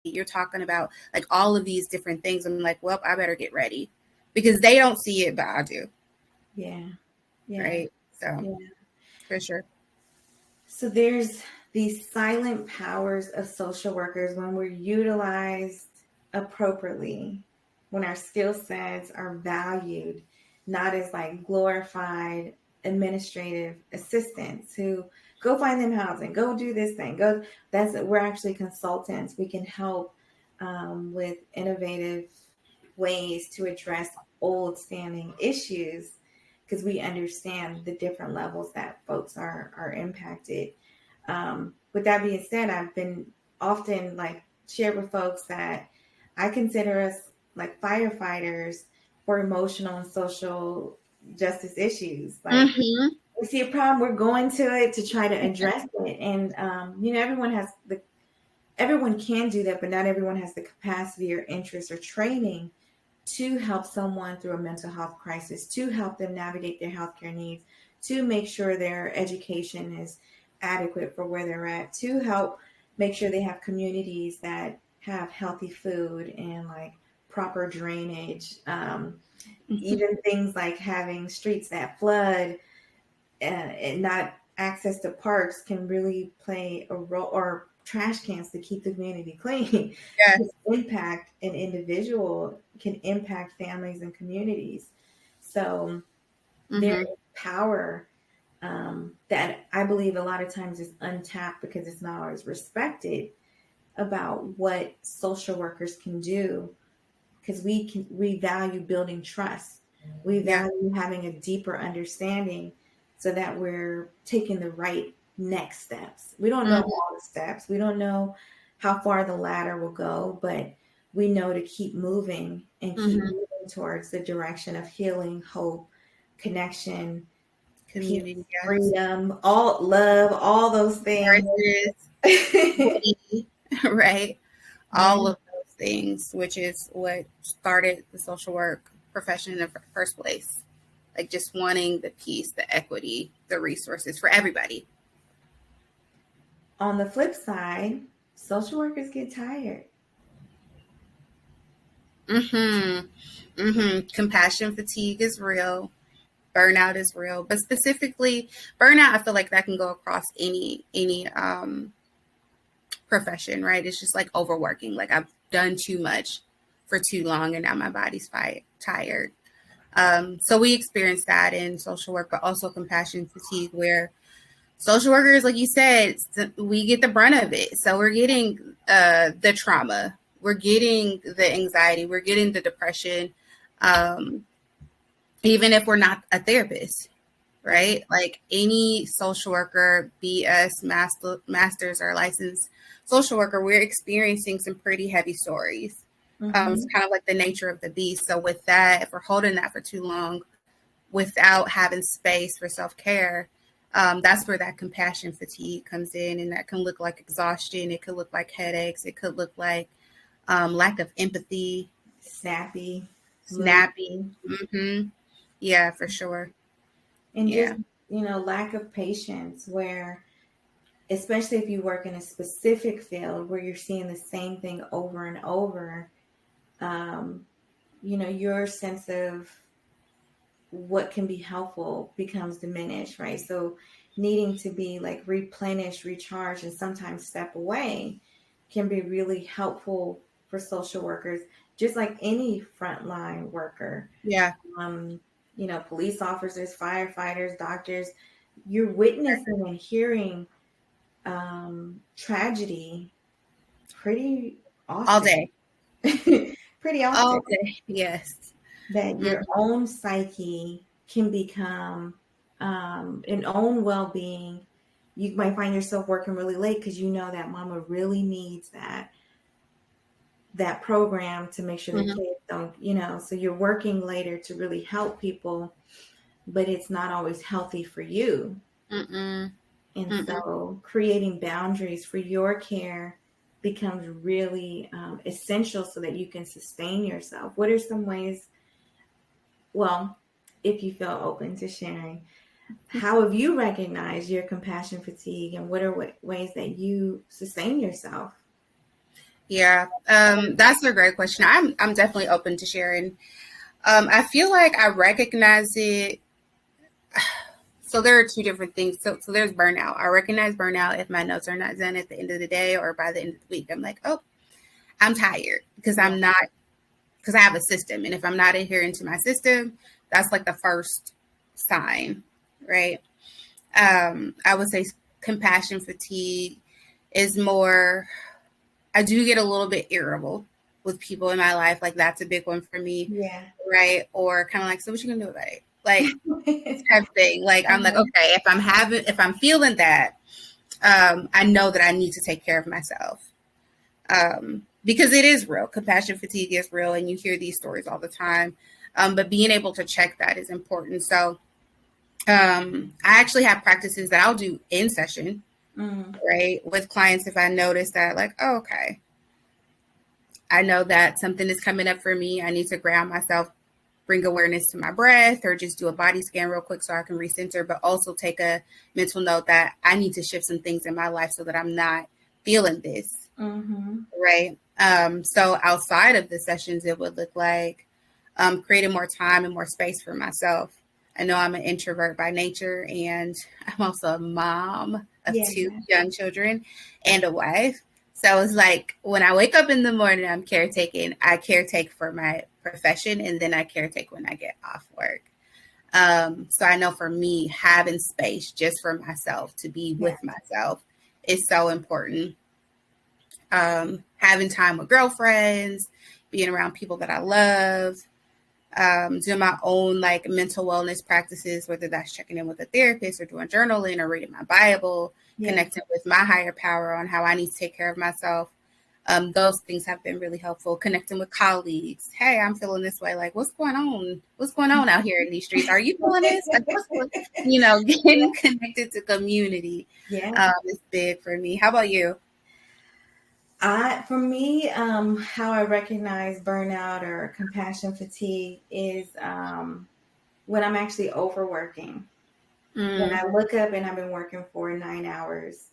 you're talking about like all of these different things. I'm like, well, I better get ready because they don't see it, but I do. Yeah. Yeah. Right. So Yeah. for sure. So there's these silent powers of social workers when we're utilized appropriately, when our skill sets are valued, not as like glorified administrative assistants who go find them housing, go do this thing, go. We're actually consultants. We can help with innovative ways to address old standing issues because we understand the different levels that folks are impacted. With that being said, I've been often like shared with folks that I consider us like firefighters for emotional and social justice issues. Like we see a problem, we're going to it to try to address it. And everyone can do that, but not everyone has the capacity or interest or training to help someone through a mental health crisis, to help them navigate their healthcare needs, to make sure their education is adequate for where they're at, to help make sure they have communities that have healthy food and like proper drainage. Even things like having streets that flood and not access to parks can really play a role, or trash cans to keep the community clean. Yes. Can impact an individual, can impact families and communities. So there is power that I believe a lot of times is untapped because it's not always respected about what social workers can do, because we value building trust. We value having a deeper understanding so that we're taking the right next steps. We don't know all the steps. We don't know how far the ladder will go, but we know to keep moving and keep moving towards the direction of healing, hope, connection, Community, peace, freedom, all love, all those things. Right. All of those things, which is what started the social work profession in the first place. Like just wanting the peace, the equity, the resources for everybody. On the flip side, social workers get tired. Compassion fatigue is real. Burnout is real, but specifically burnout, I feel like that can go across any profession, right? It's just like overworking. Like I've done too much for too long and now my body's tired. So we experience that in social work, but also compassion fatigue, where social workers, like you said, we get the brunt of it. So we're getting the trauma, we're getting the anxiety, we're getting the depression, even if we're not a therapist, right? Like any social worker, be us masters or licensed social worker, we're experiencing some pretty heavy stories. It's kind of like the nature of the beast. So with that, if we're holding that for too long without having space for self-care, that's where that compassion fatigue comes in. And that can look like exhaustion. It could look like headaches. It could look like lack of empathy. Snappy. Yeah, for sure. And just, lack of patience, where, especially if you work in a specific field where you're seeing the same thing over and over, your sense of what can be helpful becomes diminished, right? So needing to be like replenished, recharged, and sometimes step away can be really helpful for social workers, just like any frontline worker. Yeah. Police officers, firefighters, doctors, you're witnessing and hearing tragedy pretty often. All day. Pretty often. All day, yes. That your own psyche can become an own well-being. You might find yourself working really late because you know that mama really needs that program to make sure the kids don't, so you're working later to really help people, but it's not always healthy for you. And so creating boundaries for your care becomes really essential so that you can sustain yourself. What are some ways, well, if you feel open to sharing, how have you recognized your compassion fatigue, and what are ways that you sustain yourself? Yeah. That's a great question. I'm definitely open to sharing. I feel like I recognize it. So there are two different things. So there's burnout. I recognize burnout if my notes are not done at the end of the day or by the end of the week. I'm like, oh, I'm tired because Yeah. I'm not, because I have a system. And if I'm not adhering to my system, that's like the first sign, right? I would say compassion fatigue is more, I do get a little bit irritable with people in my life. Like that's a big one for me, Yeah. right? Or kind of like, so what you gonna do about it? Like type thing. Like I'm like, okay, if I'm feeling that, I know that I need to take care of myself. Because it is real. Compassion fatigue is real, and you hear these stories all the time. But being able to check that is important. So I actually have practices that I'll do in session, right, with clients if I notice that, like, oh, okay, I know that something is coming up for me. I need to ground myself, bring awareness to my breath, or just do a body scan real quick so I can recenter, but also take a mental note that I need to shift some things in my life so that I'm not feeling this. Right. So outside of the sessions, it would look like creating more time and more space for myself. I know I'm an introvert by nature, and I'm also a mom of two young children and a wife. So it's like when I wake up in the morning, I'm caretaking. I caretake for my profession, and then I caretake when I get off work. So I know for me, having space just for myself to be with myself is so important. Having time with girlfriends, being around people that I love, doing my own like mental wellness practices, whether that's checking in with a therapist or doing journaling or reading my Bible, connecting with my higher power on how I need to take care of myself. Those things have been really helpful. Connecting with colleagues. Hey, I'm feeling this way. Like, what's going on? What's going on out here in these streets? Are you feeling this? Like, getting connected to community is big for me. How about you? For me, how I recognize burnout or compassion fatigue is when I'm actually overworking. When I look up and I've been working for 9 hours,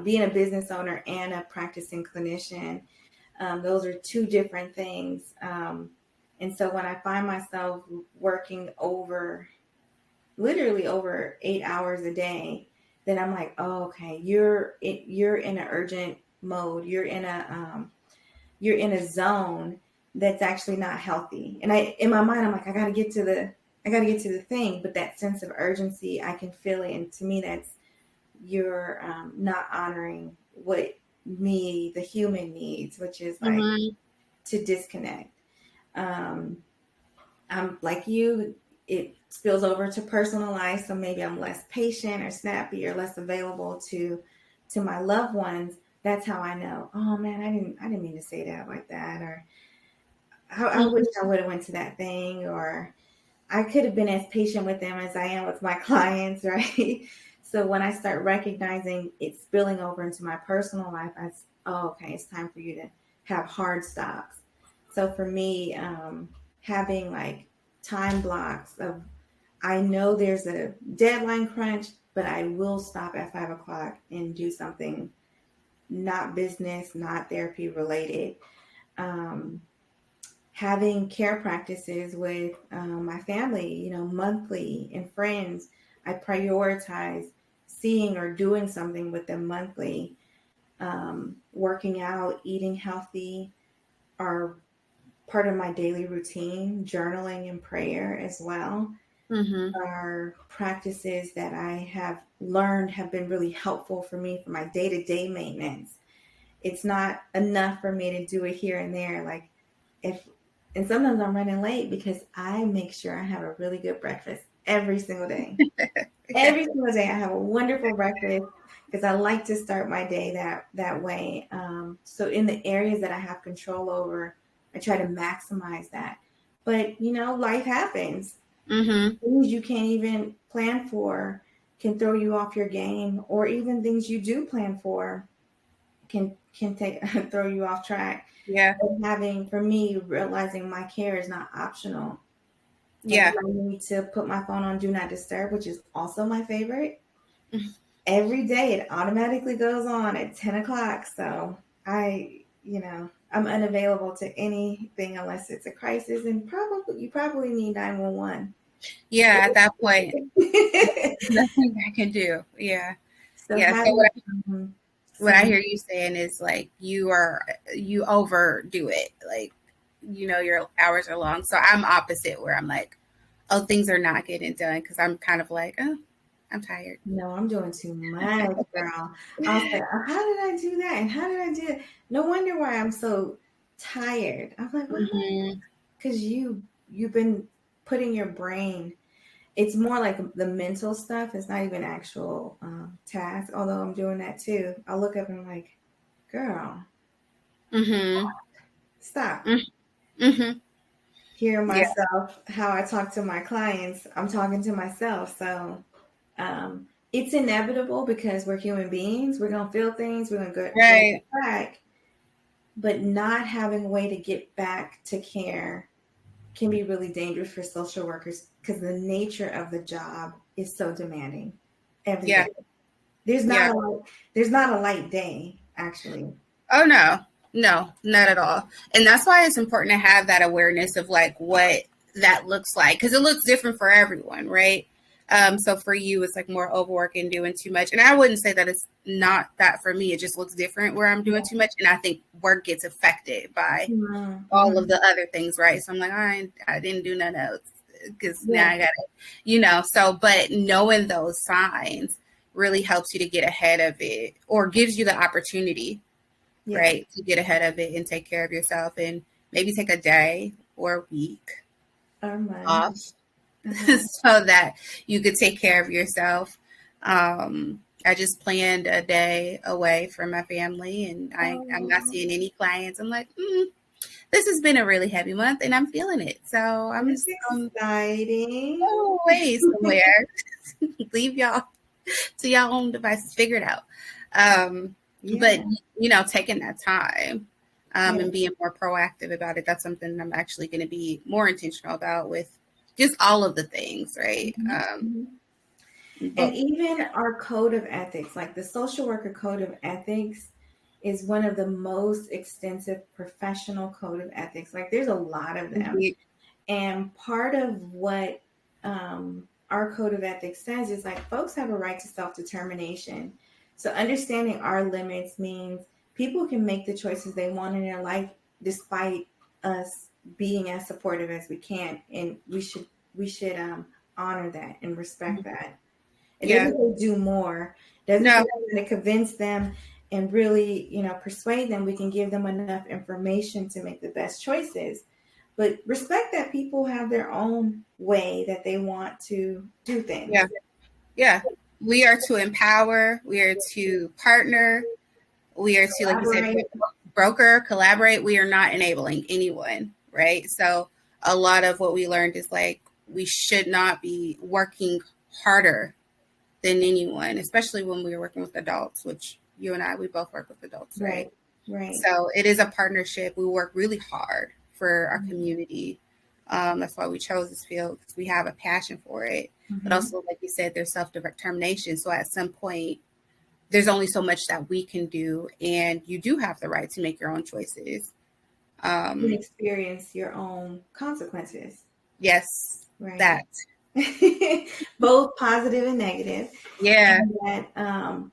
being a business owner and a practicing clinician, those are two different things. And so when I find myself working literally over 8 hours a day, then I'm like, oh, okay, you're in an urgent mode. You're in a zone that's actually not healthy. And in my mind, I'm like, I got to get to the thing. But that sense of urgency, I can feel it. And to me, that's you're not honoring what the human needs, which is like to disconnect. I'm like you, it spills over to personal life. So maybe I'm less patient or snappy or less available to my loved ones. That's how I know, oh man, I didn't mean to say that like that. Or I wish I would have went to that thing, or I could have been as patient with them as I am with my clients, right? So when I start recognizing it spilling over into my personal life, okay, it's time for you to have hard stops. So for me, having like time blocks of, I know there's a deadline crunch, but I will stop at 5 o'clock and do something not business, not therapy related. Having care practices with my family, monthly, and friends. I prioritize seeing or doing something with them monthly. Working out, eating healthy are part of my daily routine. Journaling and prayer as well are practices that I have learned have been really helpful for me for my day-to-day maintenance. It's not enough for me to do it here and there. Like and sometimes I'm running late because I make sure I have a really good breakfast every single day. Every single day I have a wonderful breakfast because I like to start my day that way. So in the areas that I have control over, I try to maximize that. But, life happens. Things you can't even plan for can throw you off your game, or even things you do plan for can throw you off track. Yeah. And for me, realizing my care is not optional. Yeah. And I need to put my phone on Do Not Disturb, which is also my favorite. Every day it automatically goes on at 10 o'clock. So I I'm unavailable to anything unless it's a crisis, and you probably need 911. Yeah, at that point, nothing I can do. Yeah. So Yeah. So having what I some, hear you saying is like you overdo it. Like, your hours are long. So I'm opposite where I'm like, oh, things are not getting done because I'm kind of like, oh, I'm tired. no, I'm doing too much, girl. I'll say, oh, how did I do that? And how did I do it? No wonder why I'm so tired. I'm like, well, Mm-hmm. because you've been putting your brain. It's more like the mental stuff. It's not even actual task. Although I'm doing that too. I'll look up and I'm like, girl, Mm-hmm. stop. Mm-hmm. Hear Yeah. myself, how I talk to my clients. I'm talking to myself. So it's inevitable because we're human beings. We're gonna feel things. We're gonna go Right. back, but not having a way to get back to care can be really dangerous for social workers because the nature of the job is so demanding every Yeah. day. There's Yeah. not a light day, actually. Oh no, no, not at all. And that's why it's important to have that awareness of like what that looks like because it looks different for everyone, right? So for you, it's like more overworking, doing too much. And I wouldn't say that it's not that for me. It just looks different where I'm doing too much, and I think work gets affected by all of Mm-hmm. the other things, right? So I'm like, I didn't do none else because now Yeah, I gotta, So, but knowing those signs really helps you to get ahead of it or gives you the opportunity, yeah. right, to get ahead of it and take care of yourself and maybe take a day or a week Our month. off Uh-huh. so that you could take care of yourself. I just planned a day away from my family and I'm not Oh, seeing any clients. I'm like, this has been a really heavy month and I'm feeling it. So I'm that's just exciting. go away somewhere. Leave y'all to y'all own devices, figure it out. But Yeah, taking that time yeah. and being more proactive about it, that's something I'm actually going to be more intentional about with just all of the things, right? Mhm, mhm. And But even our code of ethics, like the social worker code of ethics, is one of the most extensive professional code of ethics. Like there's a lot of them. And part of what our code of ethics says is like folks have a right to self determination. So understanding our limits means people can make the choices they want in their life despite us being as supportive as we can. And we should honor that and respect that. It yeah, doesn't say do more. It doesn't say no, I'm going to convince them and really, persuade them. We can give them enough information to make the best choices. But respect that people have their own way that they want to do things. yeah, yeah. We are to empower. We are to partner. We are to, like you said, Collaborate. broker, collaborate. We are not enabling anyone, right? So a lot of what we learned is like we should not be working harder than anyone, especially when we are working with adults, which you and I, we both work with adults, right? Right. Right. So it is a partnership. We work really hard for our community. That's why we chose this field because we have a passion for it. But Mm-hmm. also, like you said, there's self-determination. So at some point, there's only so much that we can do, and you do have the right to make your own choices. You Um, experience your own consequences. yes, Right. that. Both positive and negative. Yeah, And that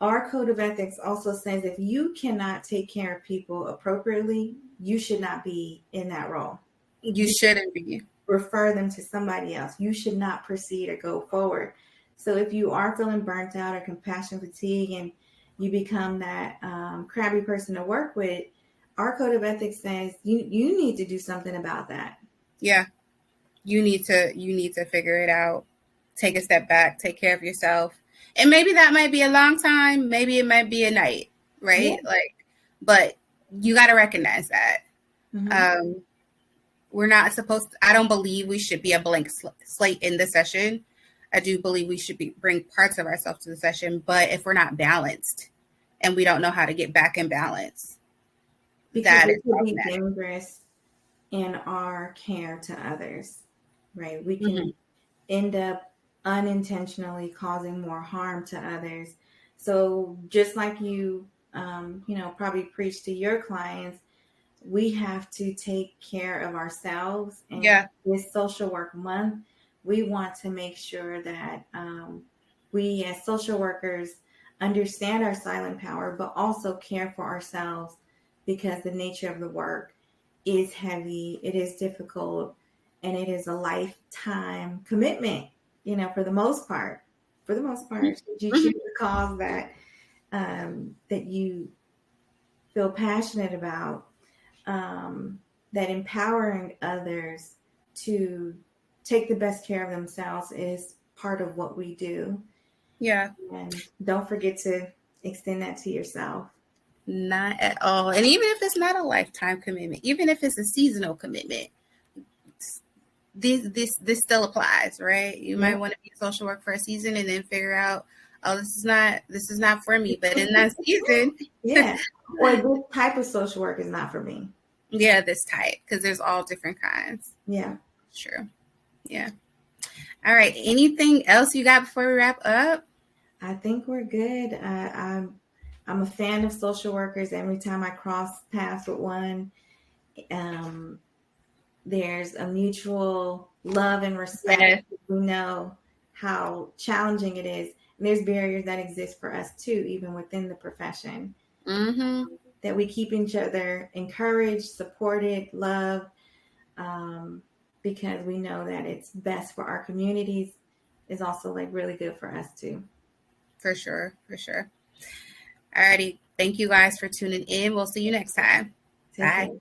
our code of ethics also says if you cannot take care of people appropriately, you should not be in that role. you You shouldn't be. refer them to somebody else. You should not proceed or go forward. So if you are feeling burnt out or compassion fatigue and you become that crabby person to work with, our code of ethics says you need to do something about that. Yeah, you need to figure it out. Take a step back, take care of yourself. And maybe that might be a long time, maybe it might be a night, Yeah. right? Like, but you got to recognize that. Mm-hmm. Um, we're not supposed to, I don't believe we should be a blank slate in the session. I do believe we should bring parts of ourselves to the session, but if we're not balanced and we don't know how to get back in balance, Because that is it could be problematic. dangerous in our care to others, right? We Mm-hmm. can end up unintentionally causing more harm to others. So just like you, probably preach to your clients, we have to take care of ourselves. And Yeah. this social work month, we want to make sure that we as social workers understand our silent power, but also care for ourselves, because the nature of the work is heavy, it is difficult, and it is a lifetime commitment, for the most part. For the most part, should you choose a cause that you feel passionate about, that empowering others to take the best care of themselves is part of what we do. Yeah. And don't forget to extend that to yourself. Not at all. And even if it's not a lifetime commitment, even if it's a seasonal commitment, this still applies, right? You might want to be a social work for a season and then figure out, oh, this is not for me. But in that season, yeah, or this type of social work is not for me. Yeah, this type, because there's all different kinds. Yeah, true. Yeah. All right. Anything else you got before we wrap up? I think we're good. I'm a fan of social workers. Every time I cross paths with one, there's a mutual love and respect. Yes. We know how challenging it is. And there's barriers that exist for us too, even within the profession. Mm-hmm. That we keep each other encouraged, supported, loved, because we know that it's best for our communities. Is also like really good for us too. For sure. For sure. Alrighty. Thank you guys for tuning in. We'll see you next time. Take Bye. care.